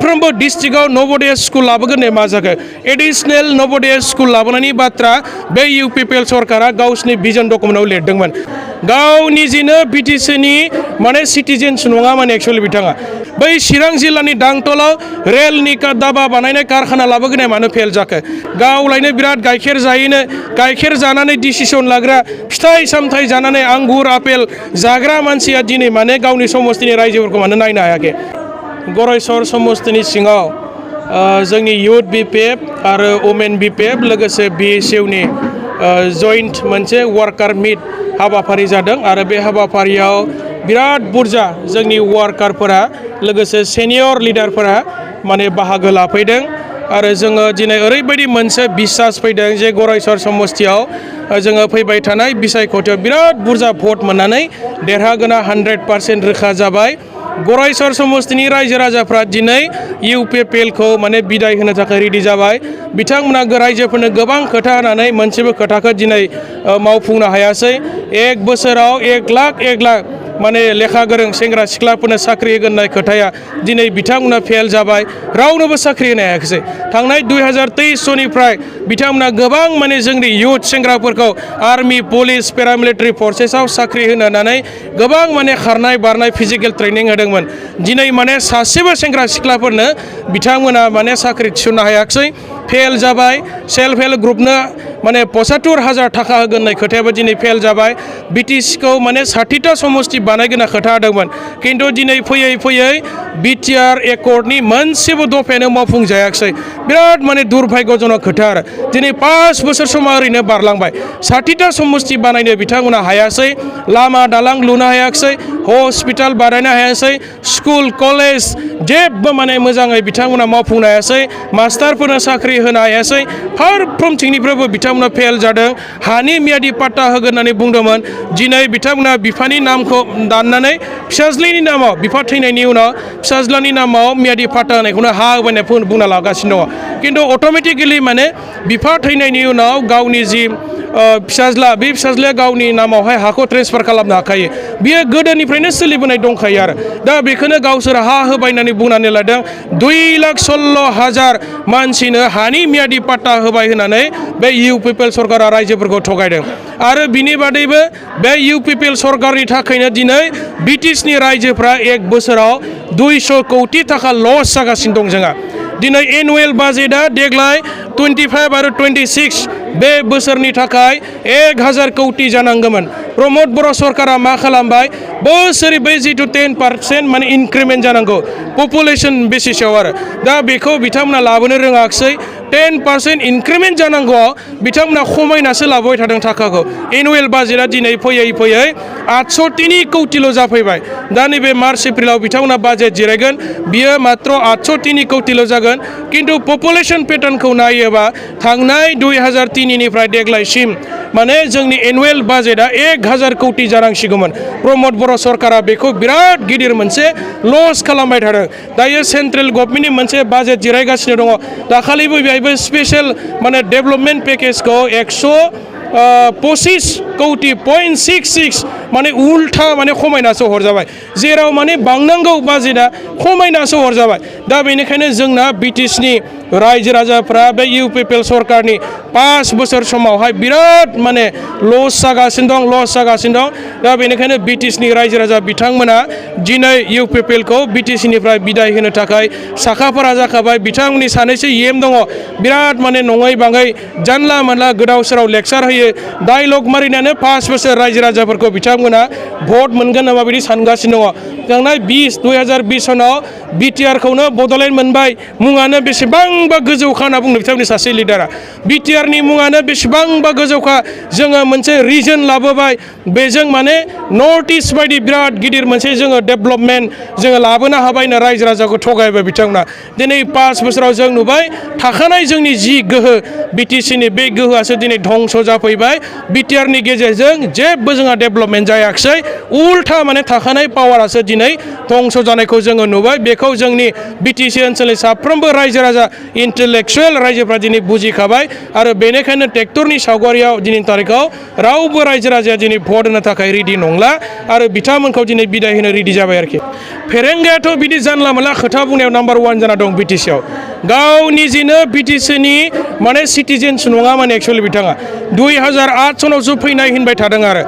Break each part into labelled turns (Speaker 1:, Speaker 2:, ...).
Speaker 1: मोनफ्रोमबो डिस्ट्रिक्टआव नवोदय स्कुल लाबोगोन ने मा जाखो एडिशनेल नवोदय स्कुल लाबोनायनि बाथ्रा बे इउपिपिएल सरकारा गावसिनि भिजन डकुमेन्टआव लिरदोंमोन गाव निजेनो बिटिसिनि माने सिटिजेन्स नङामोन एक्चुअलि बिथाङा बै चिरां जिल्लानि दांतलाव रेलनि दाबा बानायनाय कारखाना लाबोगोन मानो फेल जाखो गावलायनो बिराद गाइखेर जायोनो गाइखेर जानानै डिसिसन लाग्रा फिथाइ सामथाइ जानानै आंगुर आपेल जाग्रा मानसिया दिनै माने गावनि समस्तिनि रायजोफोरखौ मानो नायनो हायाखै गरायसर समस्तिनि सिङाव जोंनि युथ बिपिएफ आरो वमेन बिपिएफ लोगोसे बिएसइउनि जइन्ट मोनसे वार्कार मिट हाबाफारि जादों आरो बे हाबाफारियाव बिराद बुरजा जोंनि वार्कारफोरा लोगोसे सेनियर लिडारफोरा माने बाहागो लाफैदों आरो जोङो दिनै ओरैबायदि मोनसे बिसास फैदों जे गरायसर समस्तियाव जोङो फैबाय थानाय बिसायख'थियाव बिराद बुरजा भट मोननानै देरहागोना 100% रोखा जाबाय गरायसर समस्तिनि रायजो राजाफ्रा दिनै इउपिपिएलखौ माने बिदाय होनो थाखाय रेडि जाबाय बिथांमोना रायजोफोरनो गोबां खोथा होनानै मोनसेबो खोथाखौ दिनै मावफुंनो हायासै 1 बोसोराव 1 लाख माने लेखा गोरों सेंग्रा सिख्लाफोरनो साख्रि होगोन होननाय खोथाया दिनै बिथांमोना फेल जाबाय रावनोबो साख्रि होनो हायाखिसै थांनाय 2023 बिथांमोना गोबां माने जोंनि युथ सेंग्राफोरखौ आर्मी पुलिस पेरामिलिटारि फर्सेसआव साख्रि होनो होननानै गोबां माने खारनाय बारनाय फिजिकेल ट्रेनिं होदोंमोन दिनै माने सासेबो सेंग्रा सिख्लाफोरनो बिथांमोना माने साख्रि थिसननो हायाखिसै फेल जाबाय सेल्फ हेल्प ग्रुपनो माने 75,000 थाखा होगोन होननाय खोथायाबो दिनै फेल जाबाय बिटिसिखौ माने 60टा समस्ति बानायगोन होनना खोथा होदोंमोन खिन्थु दिनै फैयै फैयै बिटिआर एकर्डनि मोनसेबो दफायानो मावफुंजायाखिसै बिराद माने दुर्भाग्यजनक खोथा आरो दिनै 5 बोसोर समा ओरैनो बारलांबाय 60टा समस्ति बानायनो बिथांमोना हायासै लामा दालां लुनो हायाखिसै हस्पिटाल बानायनो हायासै स्कुल कलेज जेबो माने मोजाङै बिथांमोना मावफुंनो हायासै मास्टारफोरनो साख्रि होनो हायासै फारफ्रोमथिंनिफ्रायबो बिथांमोना फेल जादों हानि मियादि पाट्टा होगोन होननानै बुंदोंमोन दिनै बिथांमोना बिफानि नामखौ दाननानै फिसाज्लानि नामाव बिफा थैनायनि उनाव फिसाज्लानि नामाव मियादि पाट्टा होनायखौनो हा होबायनाय बुंना लागासिनो दङ खिन्थु अट'मेटिकेलि माने बिफा थैनायनि उनाव गावनि जि फिसाज्ला बे फिसाज्लाया गावनि नामावहाय हाखौ ट्रेन्सफार खालामनो हाखायो बियो गोदोनिफ्रायनो सोलिबोनाय दंखायो आरो दा बेखौनो गावसोर हा होबाय होननानै बुंनानै लादों 2,16,000 मानसिनो हानि मियादि पाट्टा होबाय होननानै बे इउपिपिएल सरकारा रायजोफोरखौ थगायदों आरो बिनि बादैबो बे इउपिपिएल सरकारनि थाखायनो दिनै बिटिसिनि रायजोफ्रा 1 बोसोराव 200 कौटि थाखा लस जागासिनो दं जोंहा दिनै एनुवेल बाजेटआ देग्लाय 25 आरो 26 बे बोसोरनि थाखाय 1,000 कौटि जानांगौमोन प्रमद बर' सरकारा मा खालामबाय बोसोरै बे जिथु 10% माने इनक्रिमेन्ट जानांगौ पपुलेसन बेसिसाव आरो दा बेखौ बिथांमोना लाबोनो रोङाखिसै 10% इनक्रिमेन्ट जानांगौआव बिथांमोना खमायनासो लाबोबाय थादों थाखाखौ एनुवेल बाजेटआ दिनै फैयै 803 कौटिल' जाफैबाय दा नैबे मार्च एप्रिलाव बिथांमोना बाजेट जिरायगोन बियो मात्र 803 कौटिल' जागोन खिन्थु पपुलेसन पेटार्नखौ नायोबा थांनाय 2003 निफ्राय देग्लायसिम माने जोंनि एनुवेल बाजेटआ 1,000 कौटि जानांसिगौमोन प्रमद बर' सरकारा बेखौ बिराद गिदिर मोनसे लस खालामबाय थादों दायो सेन्ट्रेल गभर्नमेन्टनि मोनसे बाजेट जिरायगासिनो दङ दाखालिबो बेहायबो स्पेशल माने डेभलपमेन्ट पेकेजखौ 125 कौटि 0.66 माने उल्था माने खमायनासो हरजाबाय जेराव माने बांनांगौ बाजेटआ खमायनासो हरजाबाय दा बेनिखायनो जोंना बिटिसिनि रायजो राजाफ्रा बे इउपिपिएल सरकारनि 5 बोसोर समावहाय बिराद माने लस जागासिनो दं दा बेनिखायनो बिटिसिनि रायजो राजा बिथांमोना दिनै इउपिपिएलखौ बिटिसिनिफ्राय बिदाय होनो थाखाय साखाफारा जाखाबाय बिथांमोननि सानैसो एम दङ बिराद माने नङै बाङै जानला मोनला गोदाव सोराव लेक्सार होयो डायलग मारिनानै 5 बोसोर रायजो राजाफोरखौ बिथांमोना भट मोनगोन नामा बिदि सानगासिनो दङ थांनाय 2021 सनाव बिटिआरखौनो बड'लेण्ड मोनबाय मुङानो बेसेबांबा गोजौखा होनना बुंदों बिथांमोननि सासे लिडारा बिटिआरनि मुङानो बेसेबांबा गोजौखा जोङो मोनसे रिजन लाबोबाय बेजों माने नर्थ इस्ट बायदि बिराद गिदिर मोनसे जोङो डेभलपमेन्ट जोङो लाबोनो हाबाय होनना रायजो राजाखौ थगायबाय बिथांमोना दिनै 5 बोसोराव जों नुबाय थाखानाय जोंनि जि गोहो बिटिसिनि बे गोहोआसो दिनै धंस जाफैबाय बिटिआरनि गेजेरजों जेबो जोंहा डेभलपमेन्ट जायाखिसै उल्था माने थाखानाय पावारासो दिनै धंस जानायखौ जोङो नुबाय बेखौ जोंनि बिटिसि ओनसोलनि साफ्रोमबो रायजो राजा इन्टेलेक्सुवेल रायजोफ्रा दिनै बुजिखाबाय आरो बेनिखायनो ट्रेक्टरनि सावगारियाव दिनैनि तारिखाव रावबो रायजो राजाया दिनै भट होनो थाखाय रेडि नंला आरो बिथांमोनखौ दिनै बिदाय होनो रेडि जाबाय आरोखि फेरेंगायाथ' बिदि जानला मोनला खोथा बुंनायाव नाम्बार 1 जाना दं बिटिसिआव गाव निजेनो बिटिसिनि माने सिटिजेन्स नङामोन एक्सुवेलि बिथाङा 2008 सनावसो फैनाय होनबाय थादों आरो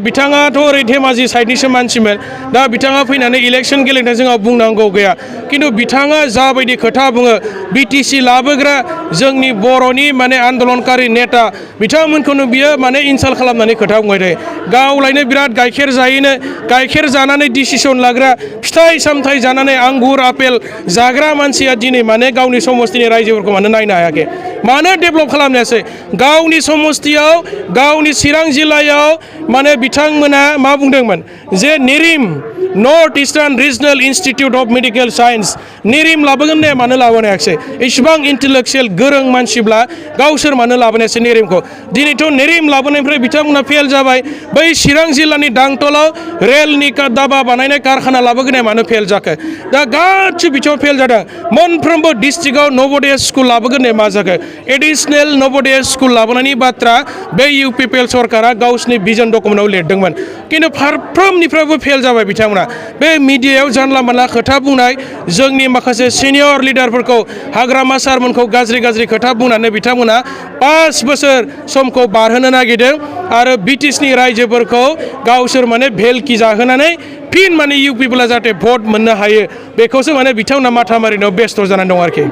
Speaker 1: बिथाङाथ' ओरै धेमाजि साइडनिसो मानसिमोन दा बिथाङा फैनानै इलेक्सन गेलेनाय जोंहा बुंनांगौ गैया खिन्थु बिथाङा जाबायदि खोथा बुङो बिटिसि लाबोग्रा जोंनि बर'नि माने आन्दलनकारि नेता बिथांमोनखौनो बियो माने इनसाल्ट खालामनानै खोथा बुंबाय थायो गावलायनो बिराद गाइखेर जायोनो गाइखेर जानानै डिसिसन लाग्रा फिथाइ सामथाइ जानानै आंगुर आपेल जाग्रा मानसिया दिनै माने गावनि समस्तिनि रायजोफोरखौ मानो नायनो हायाखै मानो डेभेलप खालामनायासै गावनि समस्तियाव गावनि चिरां जिल्लायाव माने बिथांमोना मा बुंदोंमोन जे निरिम north eastern regional institute of medical science निरिम लाबोगोन ने मानो लाबोनो हायाखै इसिबां इन्टेलेक्सुयेल गोरों मानसिब्ला गावसोर मानो लाबोनायासै निरिमखौ दिनैथ' निरिम लाबोनायनिफ्राय बिथांमोना फेल जाबाय बै चिरां जिल्लानि दांतलाव रेलनि दाबा बानायनाय कारखाना लाबोगोन मानो फेल जाखो दा गासिबो बिथिङाव फेल जादों मोनफ्रोमबो डिस्ट्रिक्टआव नवोदय स्कुल लाबोगोन मा जाखो एडिसनेल नवोदय स्कुल लाबोनायनि बाथ्रा बे इउपिपिएल सरकारा गावसिनि भिजन डकुमेन्टआव लिरदोंमोन खिन्थु फारफ्रोमनिफ्रायबो फेल जाबाय बिथांमोना बे मिडियायाव जानला मोनला खोथा बुंनाय जोंनि माखासे सिनियर लिडारफोरखौ हाग्रामा सारमोनखौ गाज्रि खोथा बुंनानै बिथांमोना 5 बोसोर समखौ बारहोनो नागिरदों आरो बिटिसिनि रायजोफोरखौ गावसोर माने भेलखि जाहोनानै फिन माने इउपिपिएलआ जाहाथे भट मोननो हायो बेखौसो माने बिथांमोना माथा मारिनायाव बेस्थ' जानानै दं आरोखि